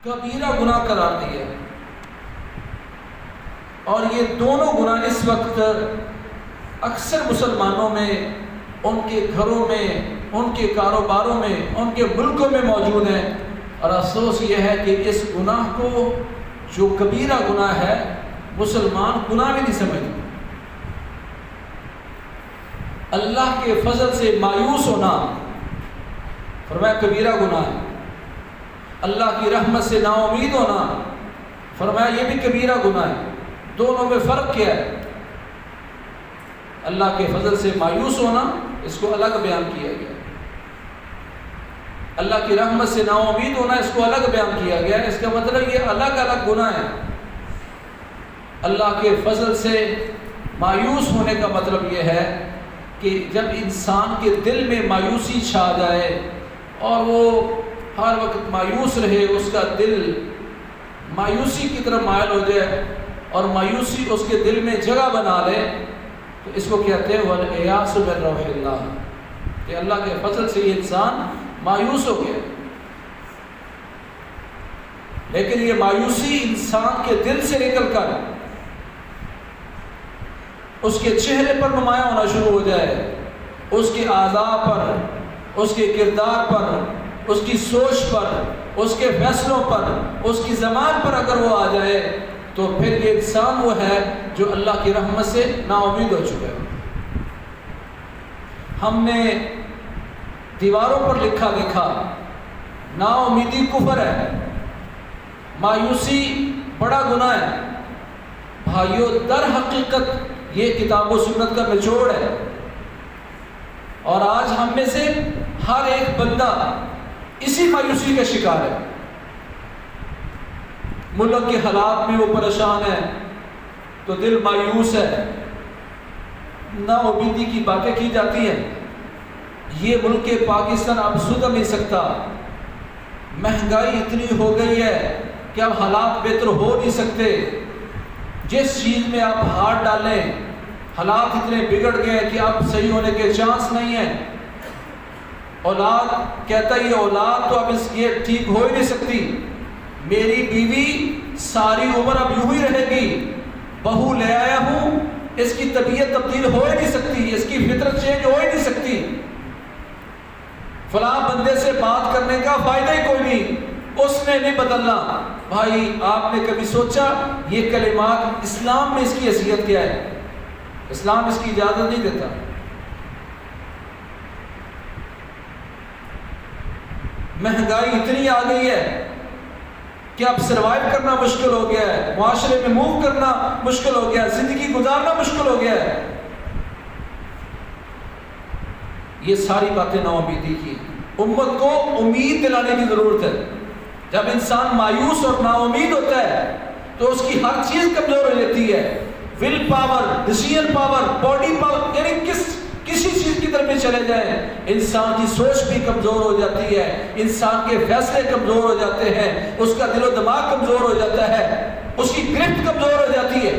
کبیرہ گناہ قرار دیا ہے۔ اور یہ دونوں گناہ اس وقت اکثر مسلمانوں میں، ان کے گھروں میں، ان کے کاروباروں میں، ان کے ملکوں میں موجود ہیں، اور افسوس یہ ہے کہ اس گناہ کو، جو کبیرہ گناہ ہے، مسلمان گناہ بھی نہیں سمجھتے۔ اللہ کے فضل سے مایوس ہونا فرمایا کبیرہ گناہ ہے، اللہ کی رحمت سے نا امید ہونا فرمایا یہ بھی کبیرہ گناہ ہے۔ دونوں میں فرق کیا ہے؟ اللہ کے فضل سے مایوس ہونا، اس کو الگ بیان کیا گیا، اللہ کی رحمت سے نا امید ہونا اس کو الگ بیان کیا گیا۔ اس کا مطلب یہ الگ الگ گناہ ہے۔ اللہ کے فضل سے مایوس ہونے کا مطلب یہ ہے کہ جب انسان کے دل میں مایوسی چھا جائے اور وہ ہر وقت مایوس رہے، اس کا دل مایوسی کی طرف مائل ہو جائے اور مایوسی اس کے دل میں جگہ بنا لے، تو اس کو کہتے ہیں وَالْإِيَاسُ مِنْ رَوْحِ اللَّهِ، کہ اللہ کے فضل سے یہ انسان مایوس ہو گیا۔ لیکن یہ مایوسی انسان کے دل سے نکل کر اس کے چہرے پر نمایاں ہونا شروع ہو جائے، اس کے اعضاء پر، اس کے کردار پر، اس کی سوچ پر، اس کے فیصلوں پر، اس کی زبان پر اگر وہ آ جائے تو پھر یہ انسان وہ ہے جو اللہ کی رحمت سے نا امید ہو چکا ہے۔ ہم نے دیواروں پر لکھا دیکھا نا امیدی کفر ہے، مایوسی بڑا گناہ ہے۔ بھائیو، در حقیقت یہ کتاب و سنت کا نچوڑ ہے، اور آج ہم میں سے ہر ایک بندہ اسی مایوسی کا شکار ہے۔ ملک کے حالات میں وہ پریشان ہے تو دل مایوس ہے، نا امیدی کی باتیں کی جاتی ہیں۔ یہ ملک پاکستان اب سدھر نہیں سکتا، مہنگائی اتنی ہو گئی ہے کہ اب حالات بہتر ہو نہیں سکتے۔ جس چیز میں آپ ہاتھ ڈالیں حالات اتنے بگڑ گئے کہ اب صحیح ہونے کے چانس نہیں ہیں۔ اولاد کہتا ہے یہ اولاد تو اب اس کی ٹھیک ہو ہی نہیں سکتی، میری بیوی ساری عمر اب یوں ہی رہے گی، بہو لے آیا ہوں اس کی طبیعت تبدیل ہو ہی نہیں سکتی، اس کی فطرت چینج ہو ہی نہیں سکتی، فلاں بندے سے بات کرنے کا فائدہ ہی کوئی نہیں، اس نے نہیں بدلنا۔ بھائی، آپ نے کبھی سوچا یہ کلمات اسلام میں اس کی حیثیت کیا ہے؟ اسلام اس کی اجازت نہیں دیتا۔ مہنگائی اتنی آ گئی ہے کہ اب سروائیو کرنا مشکل ہو گیا ہے، معاشرے میں موو کرنا مشکل ہو گیا ہے، زندگی گزارنا مشکل ہو گیا ہے۔ یہ ساری باتیں نا امیدی کی، امت کو امید دلانے کی ضرورت ہے۔ جب انسان مایوس اور نا امید ہوتا ہے تو اس کی ہر چیز کمزور ہو جاتی ہے، will power, decision power, body power, یعنی کسی چیز کی طرف بھی چلے جائیں انسان کی سوچ بھی کمزور ہو جاتی ہے، انسان کے فیصلے کمزور ہو جاتے ہیں، اس کا دل و دماغ کمزور ہو جاتا ہے، اس کی گرفت کمزور ہو جاتی ہے۔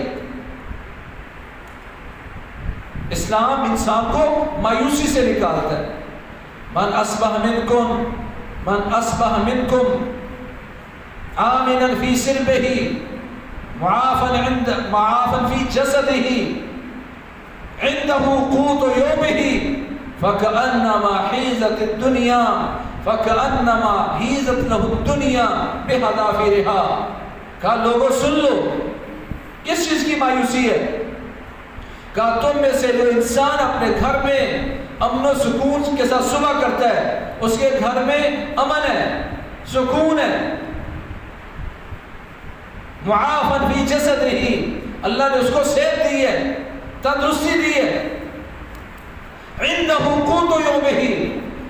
اسلام انسان کو مایوسی سے نکالتا ہے۔ من اصبح منکم آمنا فی سربہ معافا فی جسدہ عنده قوت یومہ فکأنما حیزت الدنیا له الدنیا بحذافیرہا۔ کہا لوگوں سن لو، کس چیز کی مایوسی ہے؟ کہا تم میں سے جو انسان اپنے گھر میں امن و سکون کے ساتھ صبح کرتا ہے، اس کے گھر میں امن ہے، سکون ہے، معافا فی جسدہ، اللہ نے اس کو صحت دی ہے، تندرستی دی ہے، عندہ قوت یومہ،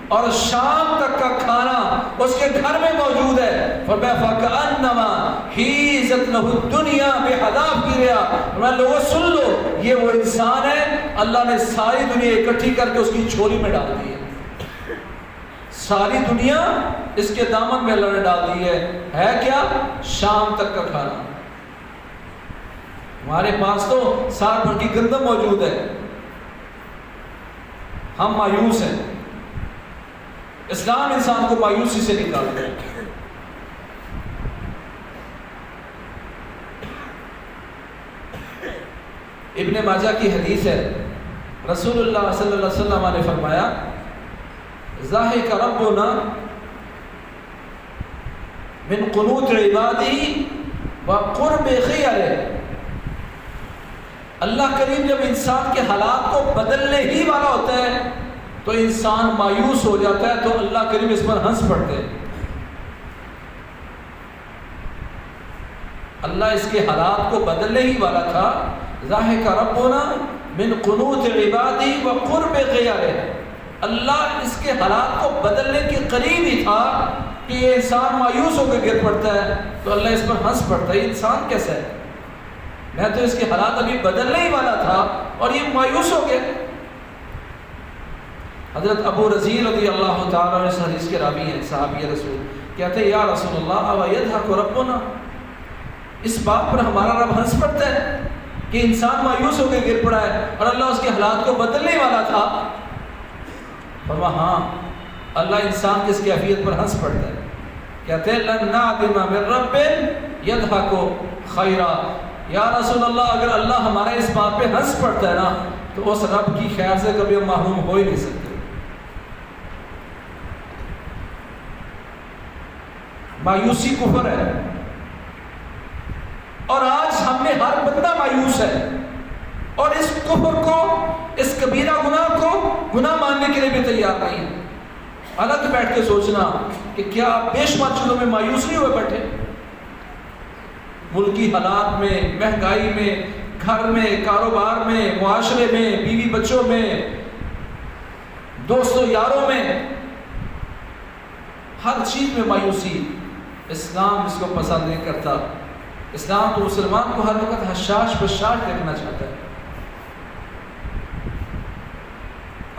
اور شام تک کا کھانا اس کے گھر میں موجود ہے، فَكَأَنَّمَا حِيزَتْ لَهُ الدُّنْيَا بِحَذَافِيرِهَا۔ میں لوگوں سن لو، یہ وہ انسان ہے اللہ نے ساری دنیا اکٹھی کر کے اس کی جھولی میں ڈال دی ہے، ساری دنیا اس کے دامن میں اللہ نے ڈال دی ہے کیا؟ شام تک کا کھانا۔ ہمارے پاس تو سال بھر کی گندم موجود ہے، ہم مایوس ہیں۔ اسلام انسان کو مایوسی سے نکالتا ہے۔ ابن ماجہ کی حدیث ہے، رسول اللہ صلی اللہ علیہ وسلم نے فرمایا ضاحک ربنا من قنوت عبادی وقرب خیرہ، اللہ کریم جب انسان کے حالات کو بدلنے ہی والا ہوتا ہے تو انسان مایوس ہو جاتا ہے، تو اللہ کریم اس پر ہنس پڑتے ہیں۔ اللہ اس کے حالات کو بدلنے ہی والا تھا، ضاحک ربنا من قنوت عبادی وقرب خیرہ، اللہ اس کے حالات کو بدلنے کے قریب ہی تھا کہ یہ انسان مایوس ہو کے گر پڑتا ہے تو اللہ اس پر ہنس پڑتا ہے، یہ انسان کیسا ہے، میں تو اس کے حالات ابھی بدلنے ہی والا تھا اور یہ مایوس ہو گیا۔ حضرت ابو رضی رضی اللہ تعالیٰ عنہ اس حدیث کے راوی ہیں، صحابی رسول، کہتے ہیں یا رسول اللہ او یضحک ربنا، اس بات پر ہمارا رب ہنس پڑتا ہے کہ انسان مایوس ہو کے گر پڑا ہے اور اللہ اس کے حالات کو بدلنے والا تھا؟ فرمایا ہاں، اللہ انسان کی اس کیفیت پر ہنس پڑتا ہے۔ کہتے ہیں لن نعدم من رب یضحک خیرا، یا رسول اللہ اگر اللہ ہمارے اس بات پہ ہنس پڑتا ہے نا تو اس رب کی خیر سے کبھی ہم محروم ہو ہی نہیں سکتے۔ مایوسی کفر ہے، اور آج ہم میں ہر بندہ مایوس ہے، اور اس کفر کو، اس کبیرہ گناہ کو گناہ ماننے کے لیے بھی تیار نہیں ہے۔ الگ بیٹھ کے سوچنا کہ کیا آپ بے شمار چیزوں میں مایوس نہیں ہوئے بیٹھے؟ ملکی حالات میں، مہنگائی میں، گھر میں، کاروبار میں، معاشرے میں، بیوی بچوں میں، دوستوں یاروں میں، ہر چیز میں مایوسی۔ اسلام اس کو پسند نہیں کرتا۔ اسلام تو مسلمان کو ہر وقت حشاش بشاش دیکھنا چاہتا ہے۔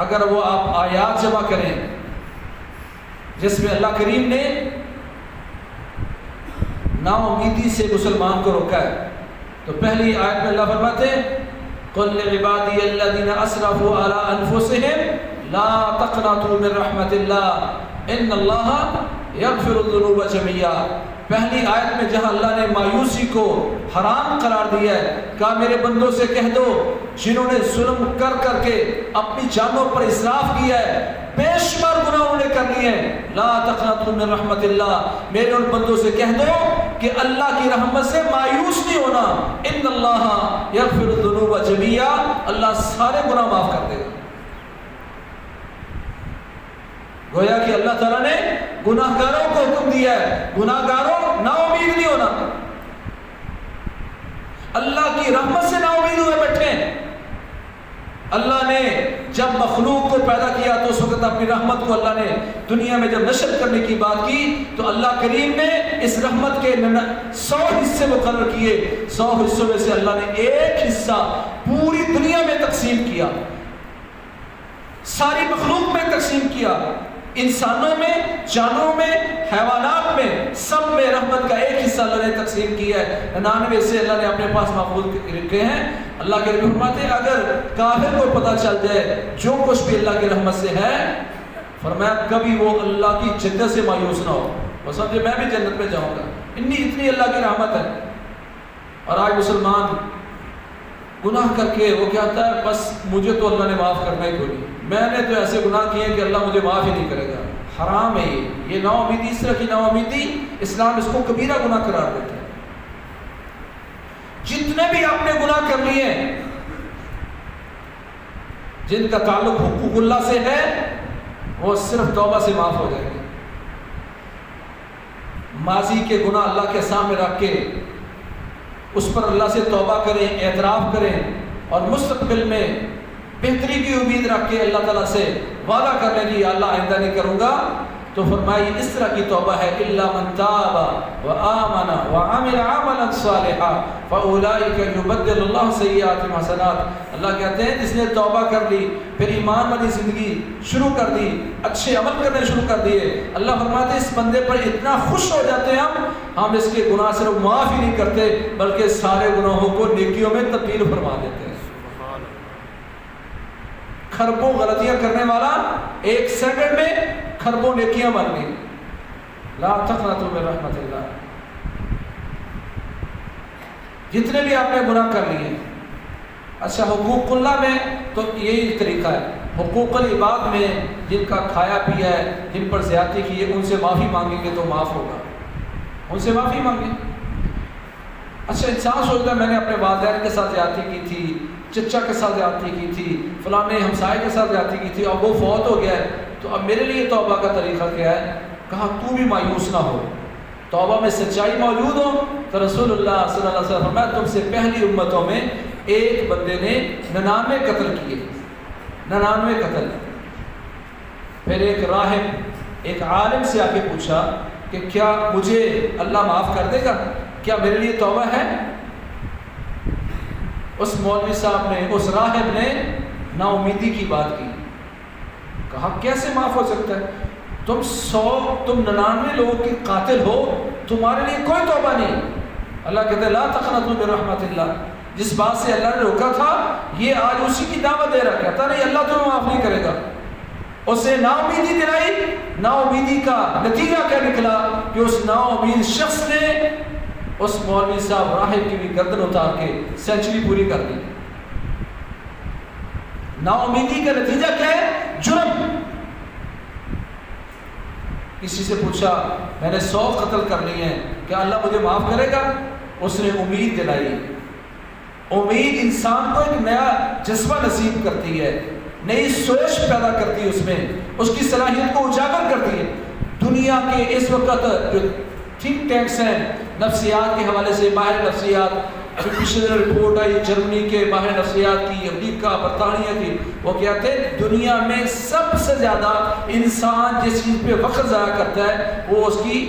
اگر وہ آپ آیات جمع کریں جس میں اللہ کریم نے نا امیدی سے مسلمان کو روکا ہے، تو پہلی آیت میں اللہ فرماتے ہیں قل لعبادی الذین اسرفوا علی انفسہم لا تقنطوا من رحمت اللہ ان اللہ یغفر الذنوب جميعا۔ پہلی آیت میں جہاں اللہ نے مایوسی کو حرام قرار دیا ہے، کہا میرے بندوں سے کہہ دو جنہوں نے ظلم کر کر کے اپنی جانوں پر اسراف کیا ہے، بے شمار گناہ انہوں نے کر لیے ہیں، لا تقنطوا من رحمت اللہ، میرے ان بندوں سے کہہ دو کہ اللہ کی رحمت سے مایوس نہیں ہونا، ان اللہ یغفر الذنوب جميعا، اللہ سارے گناہ معاف کر دے گا۔ گویا کہ اللہ تعالیٰ نے گناہ گاروں کو حکم دیا ہے، گناہ گاروں نا امید نہیں ہونا، اللہ کی رحمت سے نا امید ہوئے بیٹھے ہیں۔ اللہ نے جب مخلوق کو پیدا کیا تو اس وقت اپنی رحمت کو اللہ نے دنیا میں جب نشر کرنے کی بات کی تو اللہ کریم نے اس رحمت کے 100 حصے مقرر کیے، 100 حصوں میں سے اللہ نے ایک حصہ پوری دنیا میں تقسیم کیا، ساری مخلوق میں تقسیم کیا، انسانوں میں، جانوروں میں، حیوانات میں، سب میں رحمت کا ایک حصہ اللہ نے تقسیم کیا ہے۔ 99 سے اللہ نے اپنے پاس محفوظ رکھے ہیں۔ اللہ کے نبی فرماتے ہیں اگر کافر کو پتہ چل جائے جو کچھ بھی اللہ کی رحمت سے ہے، فرمایا کبھی وہ اللہ کی جنت سے مایوس نہ ہو، وہ سمجھے میں بھی جنت میں جاؤں گا، اتنی اللہ کی رحمت ہے۔ اور آج مسلمان گناہ کر کے وہ کہتا ہے بس مجھے تو اللہ نے معاف کرنا ہی کوئی نہیں، میں نے تو ایسے گناہ کیے کہ اللہ مجھے معاف ہی نہیں کرے گا۔ حرام ہے یہ نا امیدی، اس طرح کی نا امیدی اسلام اس کو کبیرہ گناہ قرار دیتا ہے۔ جتنے بھی آپ نے گناہ کر لیے جن کا تعلق حقوق اللہ سے ہے وہ صرف توبہ سے معاف ہو جائیں گے۔ ماضی کے گناہ اللہ کے سامنے رکھ کے اس پر اللہ سے توبہ کریں، اعتراف کریں، اور مستقبل میں بہتری کی امید رکھ کے اللہ تعالیٰ سے وعدہ کر لیں کہ اللہ آئندہ نہیں کروں گا، تو فرمائی اس طرح کی توبہ ہے الا من تاب وآمن وعمل عملا صالحا فاولئک یبدل اللہ سیئاتہم حسنات۔ اللہ کہتے ہیں جس نے توبہ کر لی، پھر ایمان والی زندگی شروع کر دی، اچھے عمل کرنے شروع کر دیے، اللہ فرماتے ہیں اس بندے پر اتنا خوش ہو جاتے ہیں ہم اس کے گناہ صرف معاف ہی نہیں کرتے بلکہ سارے گناہوں کو نیکیوں میں تبدیل فرما دیتے ہیں۔ کھربوں غلطیاں کرنے والا ایک سیکنڈ میں کھربوں نیکیاں بن گئی۔ لا تقنطوا من رحمت اللہ۔ جتنے بھی آپ نے گناہ کر لیے اچھا حقوق اللہ میں تو یہی طریقہ ہے، حقوق العباد میں جن کا کھایا پیا ہے، جن پر زیادتی کی ہے، ان سے معافی مانگیں گے تو معاف ہوگا، ان سے معافی مانگیں۔ اچھا انسان سوچتا ہے میں نے اپنے والدین کے ساتھ زیادتی کی تھی، چچا کے ساتھ زیادتی کی تھی، فلانے ہمسائے کے ساتھ زیادتی کی تھی، اب وہ فوت ہو گیا ہے، تو اب میرے لیے توبہ کا طریقہ کیا ہے؟ کہا تو بھی مایوس نہ ہو، توبہ میں سچائی موجود ہو تو رسول اللہ صلی اللہ علیہ وسلم فرمایا تم سے پہلی امتوں میں ایک بندے نے 99 قتل کیے، 99 قتل۔ پھر ایک راہب ایک عالم سے آ کے پوچھا کہ کیا مجھے اللہ معاف کر دے گا، کیا میرے لیے توبہ ہے؟ اس مولوی صاحب نے، اس راہب نے نا امیدی کی بات کی، کہا کیسے معاف ہو سکتا ہے؟ تم 99 لوگوں کے قاتل ہو، تمہارے لیے کوئی توبہ نہیں۔ اللہ کہتے ہیں لا تقنطوا من رحمت اللہ، جس بات سے اللہ نے روکا تھا یہ آج اسی کی دعوت دے رہا، کہتا نہیں اللہ تمہیں معاف نہیں کرے گا۔ اسے نا امیدی دلائی، نا امیدی کا نتیجہ کیا نکلا کہ اس نا امید شخص نے اس مولوی صاحب راہب کی بھی گردن اتار کے سینچری پوری کر دی۔ نا امیدی کا نتیجہ کیا ہے؟ جرم۔ کسی سے پوچھا میں نے 100 قتل کر لیے ہیں، کیا اللہ مجھے معاف کرے گا؟ اس نے امید دلائی۔ امید انسان کو ایک نیا جذبہ نصیب کرتی ہے، نئی سوچ پیدا کرتی ہے، اس میں اس کی صلاحیت کو اجاگر کرتی ہے۔ دنیا کے اس وقت جو تھنک ٹینکس ہیں نفسیات کے حوالے سے، ماہر نفسیات، ابھی پچھلے رپورٹ آئی جرمنی کے ماہر نفسیات کی، امریکہ، برطانیہ کی، وہ کہتے ہیں دنیا میں سب سے زیادہ انسان جس چیز پہ وقت ضائع کرتا ہے وہ اس کی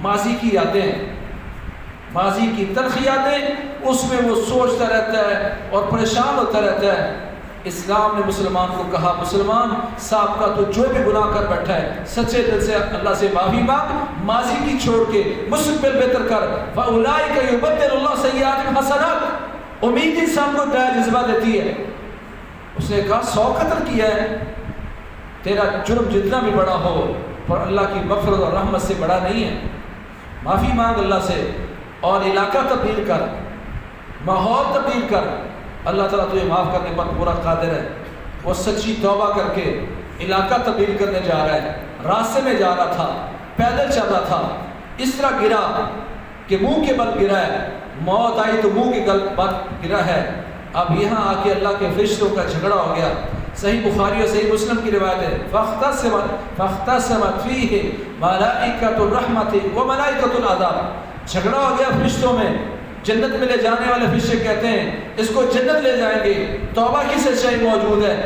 ماضی کی یادیں، ماضی کی تلخ یادیں، اس میں وہ سوچتا رہتا ہے اور پریشان ہوتا رہتا ہے۔ اسلام نے مسلمان کو کہا مسلمان صاحب کا تو جو بھی گناہ کر بیٹھا ہے سچے دل سے اللہ سے معافی مانگ، ماضی کی چھوڑ کے مستقبل بہتر کر۔ فَأُولَٰئِكَ يُبَدِّلُ اللَّهُ سَيِّئَاتِهِمْ حَسَنَاتٍ، امید انسان کو نیا جذبہ دیتی ہے۔ اس نے کہا 100 قتل کیا ہے، تیرا جرم جتنا بھی بڑا ہو پر اللہ کی مغفرت اور رحمت سے بڑا نہیں ہے، معافی مانگ اللہ سے اور علاقہ تبدیل کر، ماحول تبدیل کر، اللہ تعالیٰ تجھے معاف کرنے پر پورا قادر ہے۔ وہ سچی توبہ کر کے علاقہ تبدیل کرنے جا رہا ہے، راستے میں جا رہا تھا، پیدل چل رہا تھا، اس طرح گرا کہ منہ کے بل گرا ہے، موت آئی تو منہ کے بل گرا ہے۔ اب یہاں آ کے اللہ کے فرشتوں کا جھگڑا ہو گیا۔ صحیح بخاری اور صحیح مسلم کی روایت ہے فاختصمت فیہ ملائکۃ الرحمۃ و ملائکۃ العذاب، جھگڑا ہو گیا فرشتوں میں۔ جنت میں لے جانے والے فرشتے کہتے ہیں اس کو جنت لے جائیں گے، توبہ کی سچائی موجود ہے۔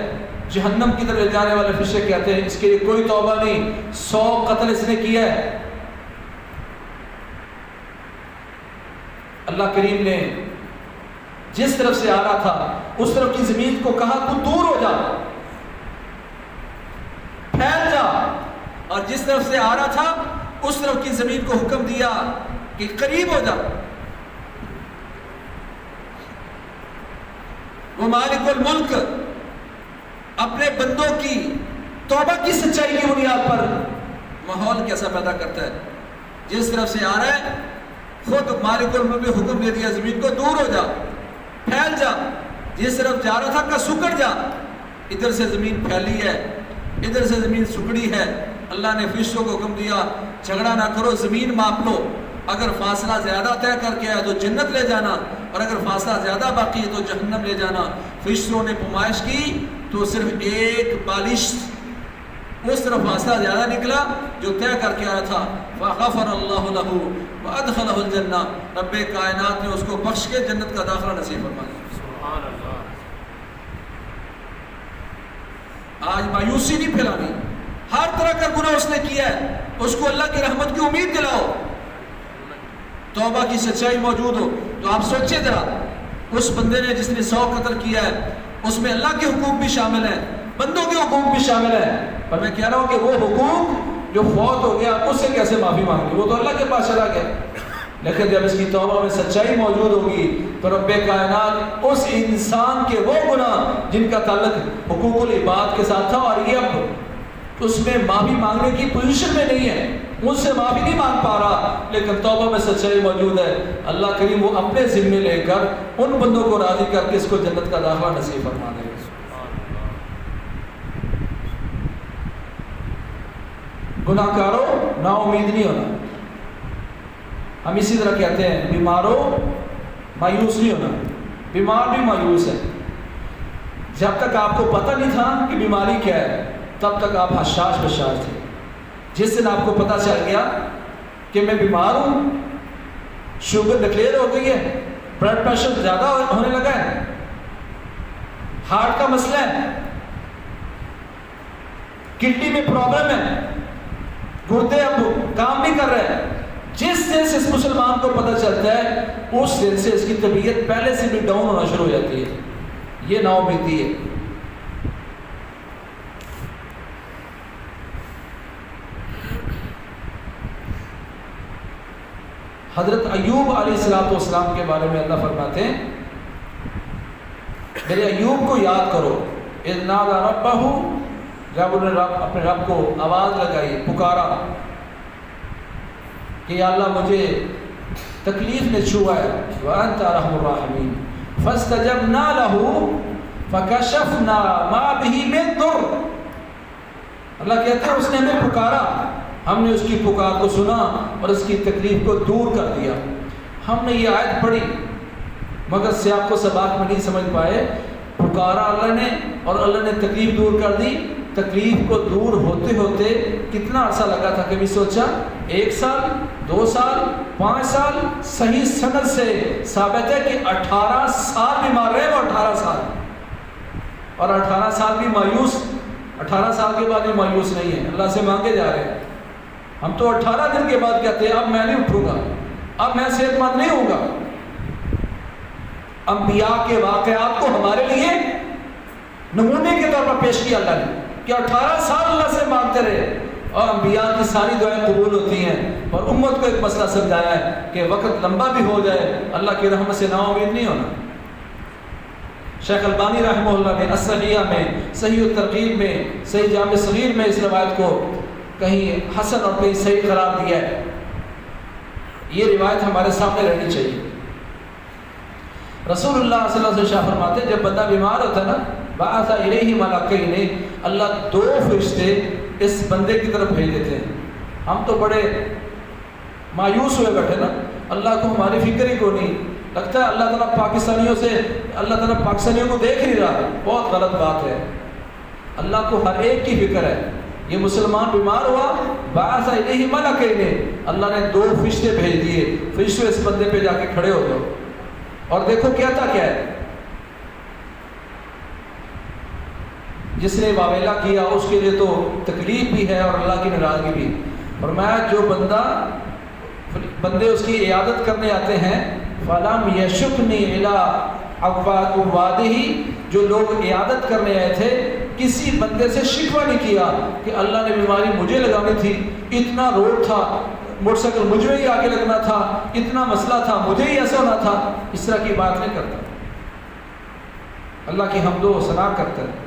جہنم کی طرف لے جانے والے فرشتے کہتے ہیں اس کے لیے کوئی توبہ نہیں، 100 قتل اس نے کیا ہے۔ اللہ کریم نے جس طرف سے آ رہا تھا اس طرف کی زمین کو کہا تو دور ہو جا، پھیل جا، اور جس طرف سے آ رہا تھا اس طرف کی زمین کو حکم دیا کہ قریب ہو جا۔ وہ مالک الملک اپنے بندوں کی توبہ کی سچائی کی بنیاد پر ماحول کیسا پیدا کرتا ہے؟ جس طرف سے آ رہا ہے خود مالک الملک نے حکم دے دیا زمین کو دور ہو جا، پھیل جا، جس طرف جا رہا تھا کہ سکڑ جا۔ ادھر سے زمین پھیلی ہے، ادھر سے زمین سکڑی ہے۔ اللہ نے فرشتوں کو حکم دیا جھگڑا نہ کرو، زمین ماپ لو، اگر فاصلہ زیادہ طے کر کے آیا تو جنت لے جانا، اور اگر فاصلہ زیادہ باقی ہے تو جہنم لے جانا۔ فرشتوں نے پمائش کی تو صرف ایک بالش اس طرف فاصلہ زیادہ نکلا جو طے کر کے آیا تھا۔ فغفر اللہ لہ وادخلہ الجنہ، رب کائنات نے اس کو بخش کے جنت کا داخلہ نصیب فرمایا۔ سبحان اللہ۔ آج مایوسی نہیں پھیلانی، ہر طرح کا گناہ اس نے کیا ہے، اس کو اللہ کی رحمت کی امید دلاؤ، توبہ کی سچائی موجود ہو۔ تو آپ سوچیں ذرا، اس بندے نے جس نے 100 قتل کیا ہے اس میں اللہ کے حقوق بھی شامل ہیں، بندوں کے حقوق بھی شامل ہیں، پر میں کہہ رہا ہوں کہ وہ حقوق جو فوت ہو گیا اس سے کیسے معافی مانگی، وہ تو اللہ کے پاس چلا گیا۔ لیکن جب اس کی توبہ میں سچائی موجود ہوگی تو رب کائنات اس انسان کے وہ گناہ جن کا تعلق حقوق العباد کے ساتھ تھا اور یہ اب اس میں معافی مانگنے کی پوزیشن میں نہیں ہے، مجھ سے معافی نہیں مانگ پا رہا لیکن توبہ میں سچائی موجود ہے، اللہ کریم وہ اپنے ذمے لے کر ان بندوں کو راضی کر کے اس کو جنت کا داخلہ نصیب فرما دے گا۔ گناہ کاروں نا امید نہیں ہونا، ہم اسی طرح کہتے ہیں بیماروں مایوس نہیں ہونا، بیمار بھی مایوس ہے۔ جب تک آپ کو پتہ نہیں تھا کہ بیماری کیا ہے تب تک آپ حشاش بشاش تھے، جس دن آپ کو پتہ چل گیا کہ میں بیمار ہوں، شوگر ڈکلیئر ہو گئی ہے، بلڈ پریشر زیادہ ہونے لگا ہے، ہارٹ کا مسئلہ ہے، کڈنی میں پرابلم ہے، گردے اب کام نہیں کر رہے، جس دن سے اس مسلمان کو پتہ چلتا ہے اس دن سے اس کی طبیعت پہلے سے بھی ڈاؤن ہونا شروع ہو جاتی ہے۔ یہ نا امیدی ہے۔ حضرت ایوب علیہ السلام کے بارے میں اللہ فرماتے ہیں میرے ایوب کو یاد کرو، اذ نادى ربہ، جب انہوں نے اپنے رب کو آواز لگائی، پکارا کہ یا اللہ مجھے تکلیف نے چھوا ہے، وانت ارحم الراحمین، فاستجبنا له فکشفنا ما به من ضر۔ اللہ کہتے ہیں اس نے ہمیں پکارا، ہم نے اس کی پکار کو سنا اور اس کی تکلیف کو دور کر دیا۔ ہم نے یہ آیت پڑھی مگر سیاق و سباق میں نہیں سمجھ پائے، پکارا اللہ نے اور اللہ نے تکلیف دور کر دی۔ تکلیف کو دور ہوتے ہوتے کتنا عرصہ لگا تھا، کبھی سوچا؟ 1 سال، 2 سال، 5 سال؟ صحیح سند سے ثابت ہے کہ 18 سال بیمار رہے وہ 18 سال، اور 18 سال بھی مایوس، 18 سال کے بعد بھی مایوس نہیں ہے، اللہ سے مانگے جا رہے ہیں۔ ہم تو 18 دن کے بعد کہتے ہیں اب میں نہیں اٹھوں گا، اب میں صحت مند نہیں ہوں گا۔ انبیاء کے واقعات کو ہمارے لیے نمونے کے طور پر پیش کیا اللہ نے کہ 18 سال اللہ سے مانگتے رہے، اور انبیاء کی ساری دعائیں قبول ہوتی ہیں، اور امت کو ایک مسئلہ سمجھایا ہے کہ وقت لمبا بھی ہو جائے اللہ کی رحمت سے نا امید نہیں ہونا۔ شیخ البانی رحمہ اللہ نے الصحیحہ میں، صحیح الترغیب میں، صحیح جامع صغیر میں اس روایت کو کہیں حسن اور کہیں صحیح قرار دیا ہے۔ یہ روایت ہمارے سامنے رہنی چاہیے۔ رسول اللہ صلی اللہ علیہ وسلم فرماتے ہیں جب بندہ بیمار ہوتا ہے نا، بعث الیہ ملکین، اللہ 2 فرشتے اس بندے کی طرف بھیج دیتے ہیں۔ ہم تو بڑے مایوس ہوئے بیٹھے نا، اللہ کو ہماری فکر ہی کو نہیں، لگتا ہے اللہ تعالیٰ پاکستانیوں کو دیکھ نہیں رہا، بہت غلط بات ہے۔ اللہ کو ہر ایک کی فکر ہے۔ یہ مسلمان بیمار ہوا، بعث الیہ ملکین، اللہ نے 2 فرشتے بھیج دیے، فرشتے اس بندے پہ جا کے کھڑے ہو گئے، اور دیکھو کہتا کیا ہے، جس نے واویلا کیا اس کے لیے تو تکلیف بھی ہے اور اللہ کی ناراضگی بھی۔ فرمایا جو بندے اس کی عیادت کرنے آتے ہیں، فَلَمْ يَشُكْنِي إِلَىٰ عَوَّادِهِ، جو لوگ عیادت کرنے آئے تھے کسی بندے سے شکوہ نہیں کیا کہ اللہ نے بیماری مجھے لگانی تھی، اتنا روڈ تھا، موٹر سائیکل مجھے ہی آگے لگنا تھا، اتنا مسئلہ تھا، مجھے ہی ایسا ہونا تھا، اس طرح کی بات نہیں کرتا، اللہ کی حمد و ثنا کرتا ہے۔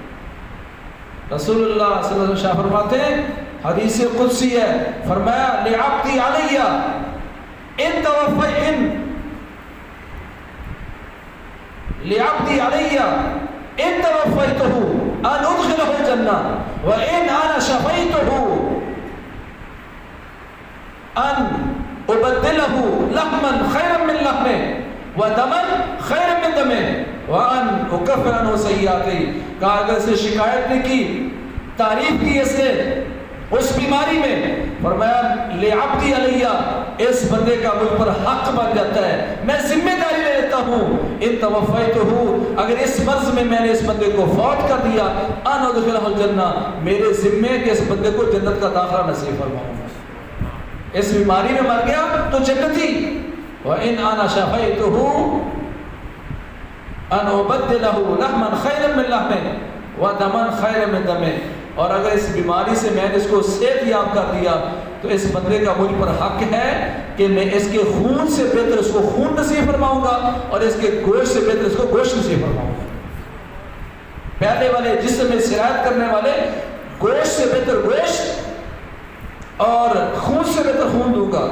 رسول اللہ صلی اللہ علیہ وسلم فرماتے ہیں، حدیث قدسی ہے، فرمایا لعبدی علی ان توفیت لعبدی علی ان توفیتہ ان ادخلہ الجنہ وان انا شفیتہ ان ابدلہ لحما خیرا من لحمہ ودما خیرا من دمہ وان اکفر عنہ سیئاتی، کہا اگر سے شکایت نے کی، تعریف کی اس نے اس بیماری میں، فرمایا لعبدی علیہ، اس بندے کا مجھ پر حق بن جاتا ہے، میں ذمہ داری لے لیتا ہوں، ان توفیتہ، اگر اس مرض میں میں نے اس بندے کو فوت کر دیا، ان ادخلہ الجنہ، میرے ذمے کہ اس بندے کو جنت کا داخلہ نصیب فرماؤں گا۔ اس بیماری میں مر گیا تو جنتی، وَإِنْ أَنَا شَفَيْتُهُ ان ابدلہ لحما خیرا من لحمہ ودما خیرا من دمہ، اور اگر اس بیماری سے میں نے اس کو صحت یاب کر دیا تو اس بندے کا مجھ پر حق ہے کہ میں اس کے خون سے بہتر اس کو خون نصیب فرماؤں گا اور اس کے گوشت سے بہتر اس کو گوشت نصیب فرماؤں گا۔ پہلے والے جسم میں سرایت کرنے والے گوشت سے بہتر گوشت، اور خون سے بہتر خون دوں گا،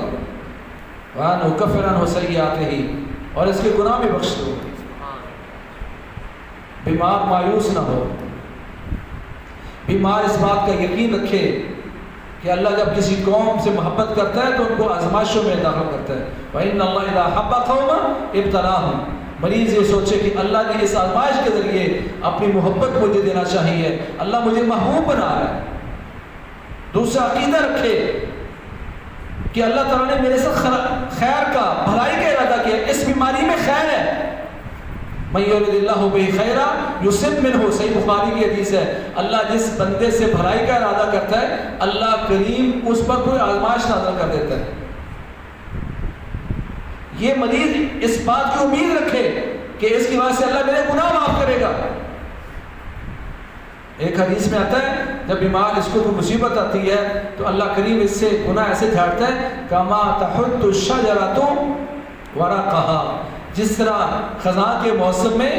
وَأَنُكَفِّرَ عَنْهُ سَيِّئَاتِهِ، اور اس کے گناہ بھی بخش دوں گا۔ بیمار مایوس نہ ہو، بیمار اس بات کا یقین رکھے کہ اللہ جب کسی قوم سے محبت کرتا ہے تو ان کو آزمائشوں میں داخل کرتا ہے۔ وَإِنَّ اللَّهَ إِذَا أَحَبَّ قَوْمًا ابْتَلَاهُمْ، مریض یہ سوچے کہ اللہ نے اس آزمائش کے ذریعے اپنی محبت مجھے دینا چاہیے، اللہ مجھے محبوب بنا رہا ہے۔ دوسرا عقیدہ رکھے کہ اللہ تعالیٰ نے میرے ساتھ خیر کا، بھلائی کا ارادہ کیا، اس بیماری میں خیر ہے۔ مَن يُرِدِ اللَّهُ بِهِ خَيْرًا يُصِبْ مِنْهُ، صحیح بخاری کی حدیث ہے، اللہ جس بندے سے بھلائی کا ارادہ کرتا ہے اللہ کریم اس پر کوئی آزمائش نازل کر دیتا ہے۔ یہ مریض اس بات کی امید رکھے کہ اس کی وجہ سے اللہ میرے گناہ معاف کرے گا۔ ایک حدیث میں آتا ہے جب بیمار اس کو کوئی مصیبت آتی ہے تو اللہ کریم اس سے گناہ ایسے جھاڑتا ہے کما تحط الشجرۃ ورقها، جس طرح خزاں کے موسم میں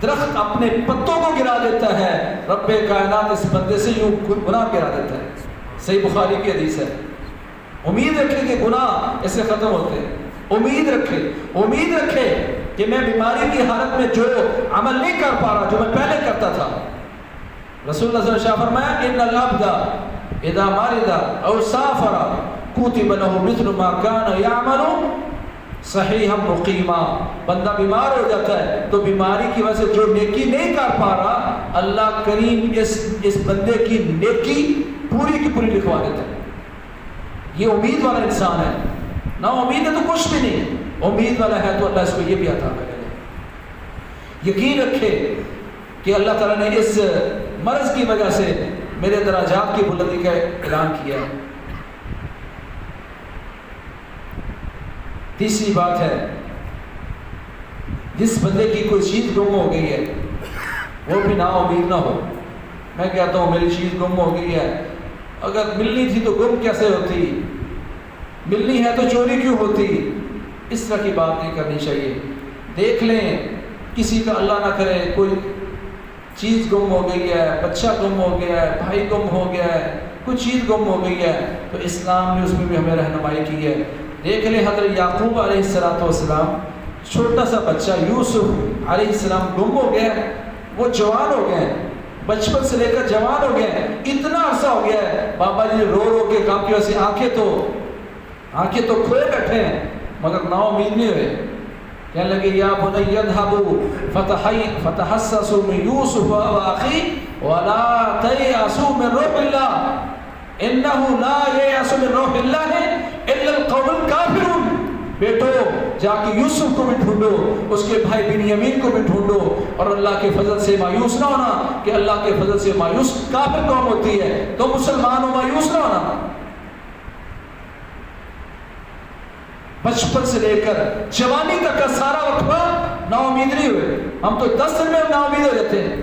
درخت اپنے پتوں کو گرا دیتا ہے، رب کائنات اس بندے سے یوں گناہ گرا دیتا ہے۔ صحیح بخاری کی حدیث ہے۔ امید رکھے کہ گناہ اس سے ختم ہوتے ہیں، امید رکھے کہ میں بیماری کی حالت میں جو عمل نہیں کر پا رہا جو میں پہلے کرتا تھا، رسول اللہ صلی اللہ علیہ وسلم فرمایا ان العبد اذا مرض او سافر كتب له مثل ما كان يعمل صحیحا مقیما، بندہ بیمار ہو جاتا ہے تو بیماری کی وجہ سے جو نیکی نہیں کر پا رہا اللہ کریم اس بندے کی نیکی پوری کی پوری لکھوا دیتا ہے۔ یہ امید والا انسان ہے، نہ امید ہے تو کچھ بھی نہیں، امید والا ہے تو اللہ اس کو یہ بھی عطا کرے گا۔ یقین رکھے کہ اللہ تعالیٰ نے اس مرض کی وجہ سے میرے درجات کی بلندی کا اعلان کیا ہے۔ تیسری بات ہے، جس بندے کی کوئی چیز گم ہو گئی ہے وہ بھی نا امید نہ ہو۔ میں کہتا ہوں میری چیز گم ہو گئی ہے، اگر ملنی تھی تو گم کیسے ہوتی، ملنی ہے تو چوری کیوں ہوتی، اس طرح کی بات نہیں کرنی چاہیے۔ دیکھ لیں کسی کا اللہ نہ کرے کوئی چیز گم ہو گئی ہے، بچہ گم ہو گیا ہے، بھائی گم ہو گیا ہے، کوئی چیز گم ہو گئی ہے تو اسلام نے اس میں بھی ہمیں رہنمائی کی ہے۔ دیکھ لیں حضرت یعقوب علیہ السلام، چھوٹا سا بچہ یوسف علیہ السلام گم ہو گیا، وہ جوان ہو گئے، بچپن سے لے کر جوان ہو گئے، اتنا عرصہ ہو گیا ہے، بابا جی رو رو کے کام کی وجہ سے آنکھیں تو کھوئے بیٹھے ہیں مگر نا امید نہیں ہوئے۔ کہنے لگے یا بنی اذهبوا فتحسسوا من یوسف واخیہ ولا تیأسوا من روح اللہ انہ لا ییأس من روح اللہ الا القوم الکافرون۔ بیٹو جا کے یوسف کو بھی ڈھونڈو، اس کے بھائی بنیامین کو بھی ڈھونڈو، اور اللہ کے فضل سے مایوس نہ ہونا کہ اللہ کے فضل سے مایوس کافر قوم ہوتی ہے، تو مسلمان ہو مایوس نہ ہونا۔ بچپن سے لے کر جوانی تک کا سارا وقت نا امید نہیں ہوئے، ہم تو 10 دن میں نا امید ہو جاتے ہیں۔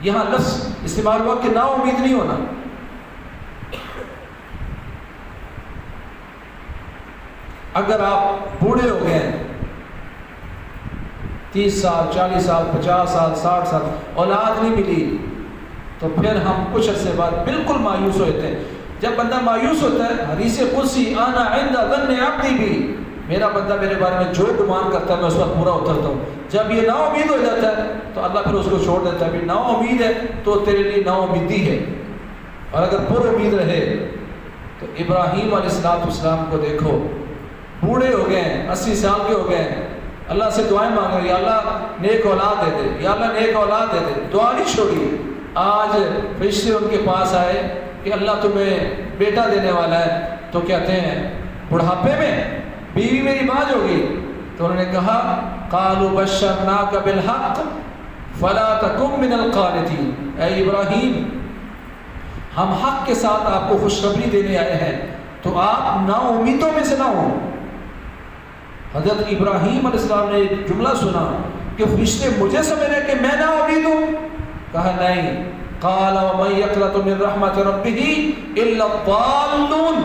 یہاں لفظ استعمال ہوا کہ نا امید نہیں ہونا۔ اگر آپ بوڑھے ہو گئے 30 سال 40 سال 50 سال 60 سال اولاد نہیں ملی تو پھر ہم کچھ عرصے بعد بالکل مایوس ہوتے ہیں۔ جب بندہ مایوس ہوتا ہے، حدیث قدسی انا عند ظن عبدی بھی، میرا بندہ میرے بارے میں جو گمان کرتا ہے میں اس وقت پورا اترتا ہوں۔ جب یہ نا امید ہو جاتا ہے تو اللہ پھر اس کو چھوڑ دیتا ہے، بھی نا امید ہے تو تیرے لیے نا امیدی ہے۔ اور اگر پر امید رہے تو ابراہیم علیہ السلام کو دیکھو، بوڑھے ہو گئے ہیں، 80 سال کے ہو گئے ہیں، اللہ سے دعائیں مانگ رہے، یا اللہ نیک اولاد دے دے، یا اللہ نیک اولاد دے دے، دعا نہیں چھوڑی۔ آج فرشتے ان کے پاس آئے کہ اللہ تمہیں بیٹا دینے والا ہے، تو کہتے ہیں بڑھاپے میں بیوی میری باز ہوگی، تو انہوں نے کہا قالوا بشرناک بالحق فلا تکن من القانتین، اے ابراہیم ہم حق کے ساتھ آپ کو خوشخبری دینے آئے ہیں تو آپ نا امیدوں میں سے نہ ہوں۔ حضرت ابراہیم علیہ السلام نے ایک جملہ سنا کہ فرشتے مجھے سمجھ رہے کہ میں نا امید ہوں، کہا نہیں، قال ومن یقنط من رحمت ربہ الا الضالون،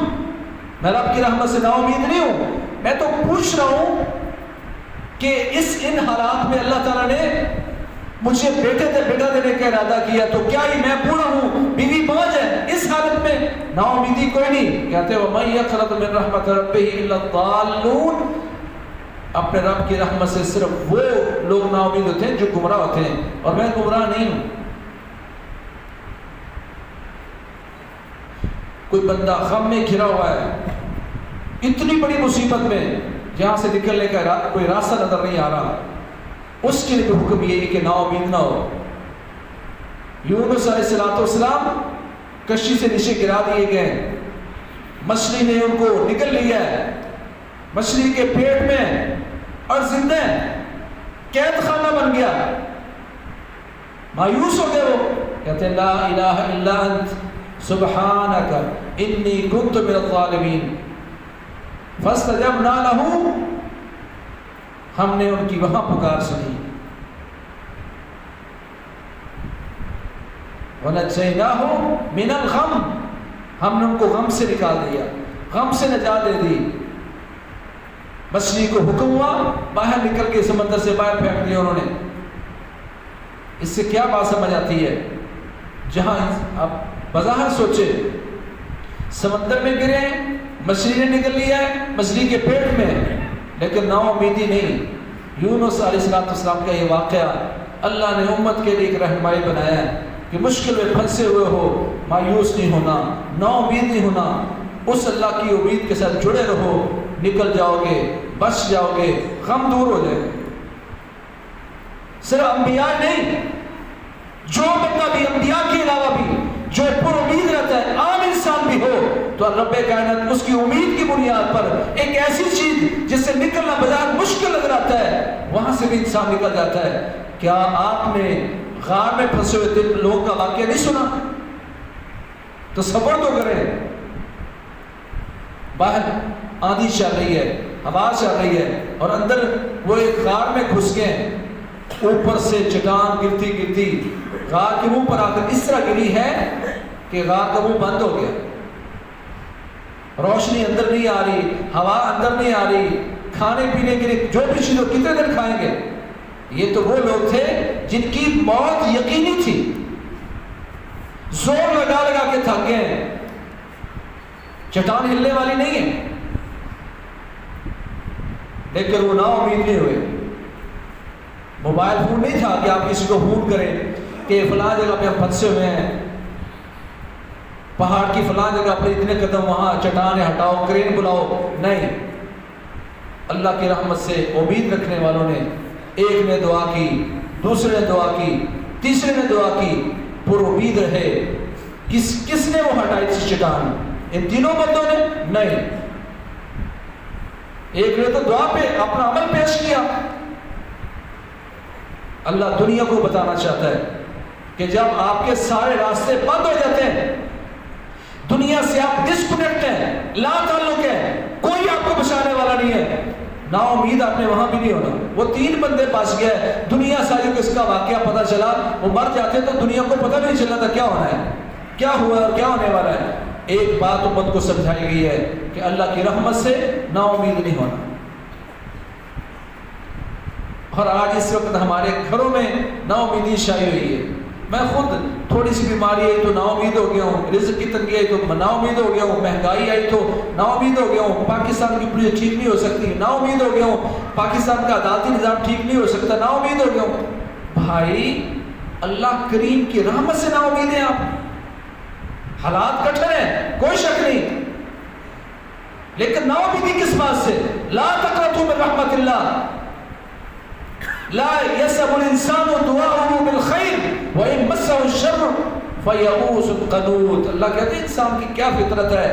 میں رب کی رحمت سے نا امید نہیں ہوں، میں تو پوچھ رہا ہوں کہ ان حالات میں اللہ تعالیٰ نے مجھے بیٹا دینے کا ارادہ کیا تو کیا ہی میں بوڑھا ہوں، بیوی باز ہے، اس حالت میں نا امیدی کوئی نہیں. کہتے ہیں وَمَن يَقْنَطُ مِن رَحْمَتِ رَبِّهِ إِلَّا الضَّالُّونَ. اپنے رب کی رحمت سے صرف وہ لوگ نا امید ہوتے ہیں جو گمراہ ہوتے ہیں، اور میں گمراہ نہیں ہوں. کوئی بندہ غم میں گھرا ہوا ہے، اتنی بڑی مصیبت میں جہاں سے نکلنے کا کوئی راستہ نظر نہیں آ رہا، اس کے لیے حکم یہ ہے کہ نا امید نہ ہو. یونس علیہ السلام کشتی سے نیچے گرا دیے گئے، مچھلی نے ان کو نگل لیا ہے، مچھلی کے پیٹ میں، اور زندہ قید خانہ بن گیا. مایوس ہو گئے، وہ کہتے ہیں لا الہ الا انت سبحانک انی کنت من الظالمین فاستجبنا لہ. ہم نے ان کی وہاں پکار سنی. وَنَجَّيْنَاهُ مِنَ الْغَمِّ. ہم نے ان کو غم سے نکال دیا، غم سے نجات دے دی. مچھلی کو حکم ہوا باہر نکل کے سمندر سے باہر پھینک دیا انہوں نے. اس سے کیا بات سمجھ آتی ہے؟ جہاں آپ بظاہر سوچے سمندر میں گرے، مچھلی نے نکل لیا ہے مچھلی کے پیٹ میں، لیکن نا امیدی نہیں. یونس علیہ السلام کا یہ واقعہ اللہ نے امت کے لیے ایک رہنمائی بنایا ہے کہ مشکل میں پھنسے ہوئے ہو، مایوس نہیں ہونا، نا امید نہیں ہونا. اس اللہ کی امید کے ساتھ جڑے رہو، نکل جاؤ گے، بچ جاؤ گے، غم دور ہو جائے گا. صرف انبیاء نہیں، جو بندہ بھی انبیاء کے علاوہ بھی جو پر امید رہتا ہے، عام انسان بھی ہو، تو رب کائنات اس کی امید کی بنیاد پر ایک ایسی چیز جس سے نکلنا بازار مشکل نظر آتا ہے، وہاں سے بھی انسان نکل جاتا ہے. کیا آپ نے غار میں پھنسے ہوئے لوگوں کا واقعہ نہیں سنا؟ تو صبر تو کریں. باہر آندھی چل رہی ہے، ہوا چل رہی ہے، اور اندر وہ ایک غار میں گھس گئے. اوپر سے چٹان گرتی گرتی غار کے منہ پر آ کر اس طرح گری ہے کہ غار کا منہ بند ہو گیا. روشنی اندر نہیں آ رہی، ہوا اندر نہیں آ رہی، کھانے پینے کے لیے جو بھی چیزیں کتنے دیر کھائیں گے؟ یہ تو وہ لوگ تھے جن کی موت یقینی تھی، زور لگا لگا کے تھک گئے ہیں. چٹان ہلنے والی نہیں ہے، لیکن وہ نا امید نہیں ہوئے. موبائل فون نہیں تھا کہ آپ کسی کو فون کریں کہ فلاں جگہ پہ ہم پھنسے ہوئے ہیں، پہاڑ کی فلاں جگہ پہ اتنے قدم وہاں چٹانیں ہٹاؤ، کرین بلاؤ. نہیں، اللہ کی رحمت سے امید رکھنے والوں نے، ایک نے دعا کی، دوسرے نے دعا کی، تیسرے نے دعا کی، پر امید رہے. کس نے وہ ہٹائی تھی چٹان؟ ان تینوں بندوں نے نہیں. ایک نے تو دعا پہ اپنا عمل پیش کیا. اللہ دنیا کو بتانا چاہتا ہے کہ جب آپ کے سارے راستے بند ہو جاتے ہیں، دنیا سے آپ ڈسکنیکٹ ہیں، لا تعلق ہے، کوئی آپ کو بچانے والا نہیں ہے، نا امید آپ نے وہاں بھی نہیں ہونا. وہ 3 بندے بچ گئے، دنیا ساری کو اس کا واقعہ پتہ چلا، وہ مر جاتے تو دنیا کو پتہ نہیں چلا تھا کیا ہونا ہے، کیا ہوا اور کیا ہونے والا ہے. ایک بات امت کو سمجھائی گئی ہے کہ اللہ کی رحمت سے نا امید نہیں ہونا. اور آج اس وقت ہمارے گھروں میں نا امیدی شائع ہوئی ہے. میں خود تھوڑی سی بیماری آئی تو نا امید ہو گیا ہوں، رزق کی تنگی آئی تو نا امید ہو گیا ہوں، مہنگائی آئی تو نا امید ہو گیا ہوں، پاکستان کی پولیس ٹھیک نہیں ہو سکتی نا امید ہو گیا ہوں، پاکستان کا عدالتی نظام ٹھیک نہیں ہو سکتا نا امید ہو گیا ہوں. بھائی اللہ کریم کی رحمت سے نا امید ہیں آپ. حالات کٹھن ہیں، کوئی شک نہیں، لیکن نا امیدی کس بات سے؟ لا تقنطوا من رحمت اللہ، لا يسأم الانسان دعاءه بالخير وان مسه الشر فيئوس قنوط. اللہ کہتے ہیں انسان کی کیا فطرت ہے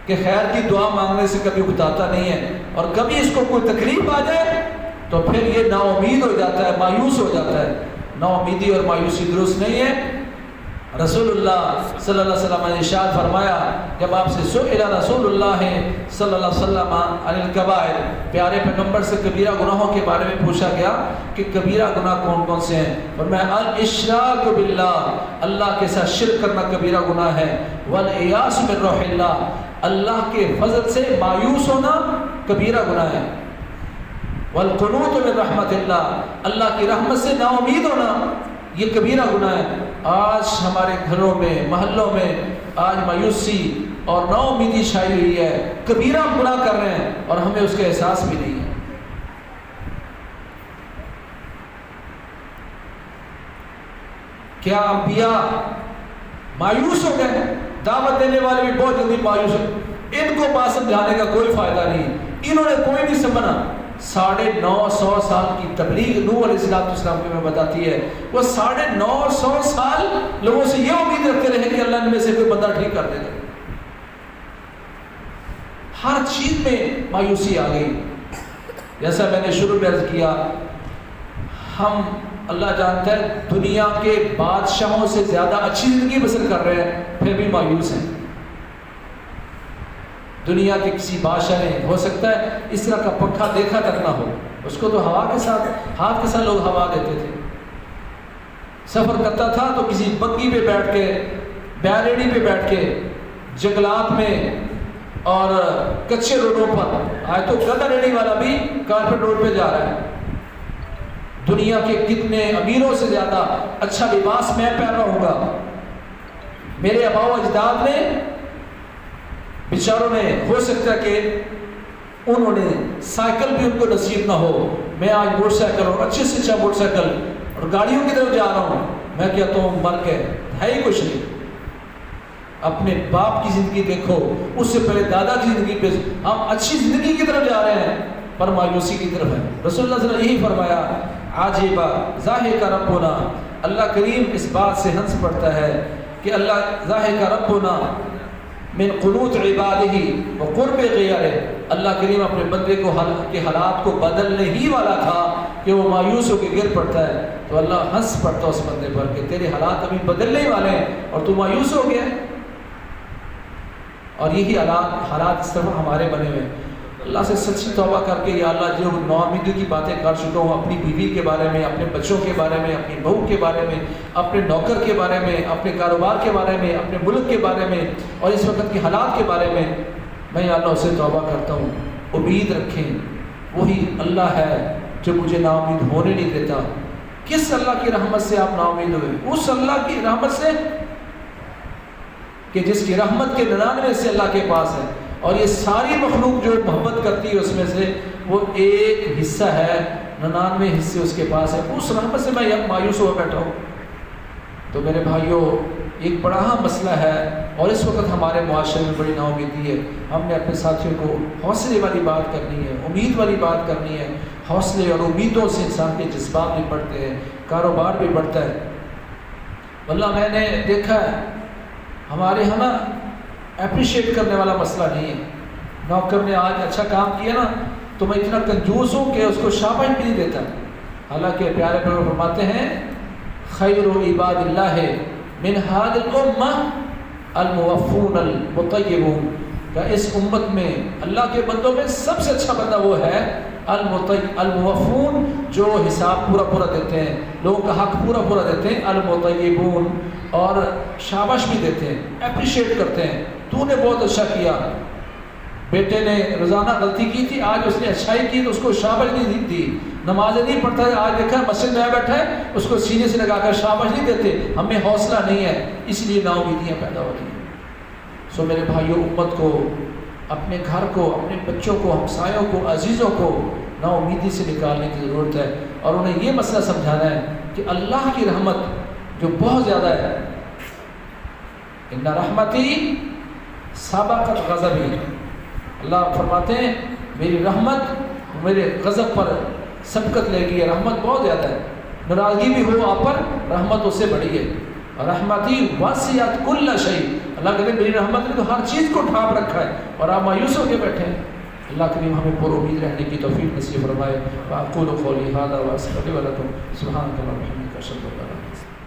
کہ خیر کی دعا مانگنے سے کبھی بتاتا نہیں ہے، اور کبھی اس کو کوئی تکلیف آ جائے تو پھر یہ نا امید ہو جاتا ہے، مایوس ہو جاتا ہے. نا امیدی اور مایوسی درست نہیں ہے. رسول اللہ صلی اللہ علیہ وسلم نے ارشاد فرمایا، جب آپ سے سئل رسول اللہ صلی اللہ علیہ وسلم عن الکبائر، پیارے پیغمبر سے کبیرہ گناہوں کے بارے میں پوچھا گیا کہ کبیرہ گناہ کون کون سے ہیں؟ فرمایا الاشراک باللہ، اللہ کے ساتھ شرک کرنا کبیرہ گناہ ہے. والیاس من روح اللہ، اللہ کے فضل سے مایوس ہونا کبیرہ گناہ ہے. والقنوط من رحمت اللہ، اللہ کی رحمت سے نا امید ہونا یہ کبیرہ گناہ ہے۔ آج ہمارے گھروں میں، محلوں میں آج مایوسی اور نا امیدی چھائی ہوئی ہے، کبیرہ گناہ کر رہے ہیں اور ہمیں اس کا احساس بھی نہیں ہے۔ کیا انبیاء مایوس ہو گئے؟ دعوت دینے والے بھی بہت جلدی مایوس ہو، ان کو بات سمجھانے کا کوئی فائدہ نہیں، انہوں نے کوئی نہیں سمجھا۔ 950 سال کی تبلیغ نوح علیہ السلام کی میں بتاتی ہے، وہ 950 سال لوگوں سے یہ امید رکھتے رہے کہ اللہ ان میں سے کوئی بندہ ٹھیک کر دے گا۔ ہر چیز میں مایوسی آ گئی۔ جیسا میں نے شروع میں عرض کیا، ہم اللہ جانتا ہے دنیا کے بادشاہوں سے زیادہ اچھی زندگی بسر کر رہے ہیں، پھر بھی مایوس ہیں۔ دنیا کے کسی بادشاہ نے ہو سکتا ہے اس طرح کا پنکھا دیکھا تک نہ ہو، اس کو تو ہوا کے ساتھ، ہاتھ کے ساتھ لوگ ہوا دیتے تھے۔ سفر کرتا تھا تو کسی بگی پہ بیٹھ کے، بیلگاڑی پہ بیٹھ کے جنگلات میں اور کچے روڈوں پر، آج تو گدا ریڑھی والا بھی کارپیٹ روڈ پہ جا رہا ہے۔ دنیا کے کتنے امیروں سے زیادہ اچھا لباس میں پہن رہا ہوں گا۔ میرے آباء و اجداد نے بیچاروں نے ہو سکتا ہے کہ انہوں نے سائیکل بھی ان کو نصیب نہ ہو، میں آج موٹر سائیکل اور اچھے سے اچھا موٹر سائیکل اور گاڑیوں کی طرف جا رہا ہوں، میں کہتا ہوں مر کے ہے ہی کچھ نہیں۔ اپنے باپ کی زندگی دیکھو، اس سے پہلے دادا کی زندگی پہ ہم اچھی زندگی کی طرف جا رہے ہیں پر مایوسی کی طرف ہے۔ رسول اللہ صلی اللہ علیہ وسلم یہی فرمایا، عاجبا ضاحک ربنا، اللہ کریم اس بات سے ہنس پڑتا ہے کہ اللہ ضاحک ربنا من قنوت عبادہ وقرب غیرہ، اللہ کریم اپنے بندے کو کے حالات کو بدلنے ہی والا تھا کہ وہ مایوس ہو کے گر پڑتا ہے، تو اللہ ہنس پڑتا اس بندے پر کہ تیرے حالات ابھی بدلنے ہی والے ہیں اور تو مایوس ہو گیا۔ اور یہی حالات اس طرح ہمارے بنے ہوئے ہیں۔ اللہ سے سچی توبہ کر کے، یا اللہ جو ناامیدی کی باتیں کر چکا ہوں اپنی بیوی کے بارے میں، اپنے بچوں کے بارے میں، اپنی بہو کے بارے میں، اپنے نوکر کے بارے میں، اپنے کاروبار کے بارے میں، اپنے ملک کے بارے میں اور اس وقت کے حالات کے بارے میں یا اللہ سے توبہ کرتا ہوں۔ امید رکھیں وہی اللہ ہے جو مجھے نا امید ہونے نہیں دیتا۔ کس اللہ کی رحمت سے آپ نا امید ہوئے؟ اس اللہ کی رحمت سے کہ جس کی رحمت کے 99 سے اللہ کے پاس ہے، اور یہ ساری مخلوق جو محبت کرتی ہے اس میں سے وہ ایک حصہ ہے، 99 حصے اس کے پاس ہے۔ اس رحمت سے میں مایوس ہوا بیٹھا ہوں۔ تو میرے بھائیوں، ایک بڑا مسئلہ ہے اور اس وقت ہمارے معاشرے میں بڑی ناامیدی ہے۔ ہم نے اپنے ساتھیوں کو حوصلے والی بات کرنی ہے، امید والی بات کرنی ہے۔ حوصلے اور امیدوں سے انسان کے جذبات بھی بڑھتے ہیں، کاروبار بھی بڑھتا ہے۔ واللہ میں نے دیکھا ہے ہمارے یہاں نا اپریشیٹ کرنے والا مسئلہ نہیں ہے۔ نوکر نے آج اچھا کام کیا نا تو میں اتنا کنجوس ہوں کہ اس کو شاباش بھی نہیں دیتا، حالانکہ پیارے پیغمبر فرماتے ہیں خیر عباد اللہ من هذه الامه الموفون المطیبون، کہ اس امت میں اللہ کے بندوں میں سب سے اچھا بندہ وہ ہے الموفون، جو حساب پورا دیتے ہیں، لوگوں کا حق پورا دیتے ہیں، المطیبون، اور شاباش بھی دیتے ہیں، اپریشیٹ کرتے ہیں، تو نے بہت اچھا کیا۔ بیٹے نے روزانہ غلطی کی تھی، آج اس نے اچھائی کی تو اس کو شاباش نہیں دی۔ نمازیں نہیں پڑھتا ہے، آج دیکھا مسجد میں بیٹھا ہے، اس کو سینے سے لگا کر شاباش نہیں دیتے۔ ہمیں حوصلہ نہیں ہے، اس لیے نا امیدیاں پیدا ہو رہی ہیں۔ سو میرے بھائیوں، امت کو، اپنے گھر کو، اپنے بچوں کو، ہمسایوں کو، عزیزوں کو نا امیدی سے نکالنے کی ضرورت ہے، اور انہیں یہ مسئلہ سمجھانا ہے کہ اللہ کی رحمت جو بہت زیادہ ہے، ان رحمتی سابقت غضبی، اللہ فرماتے ہیں میری رحمت میرے غضب پر سبقت لے گی، رحمت بہت زیادہ ہے، ناراضگی بھی ہو آپ پر، رحمت اس سے بڑی ہے۔ رحمتی وسعت کل شیء، اللہ کہتے ہیں میری رحمت نے تو ہر چیز کو ڈھانپ رکھا ہے، اور آپ مایوس ہو کے بیٹھے ہیں۔ اللہ کریم ہمیں پر امید رہنے کی توفیق نصیب فرمائے۔ واقول قولی ھذا واستغفر لکم سبحانک اللہم وبحمدک اشہد ان لا الہ الا انت۔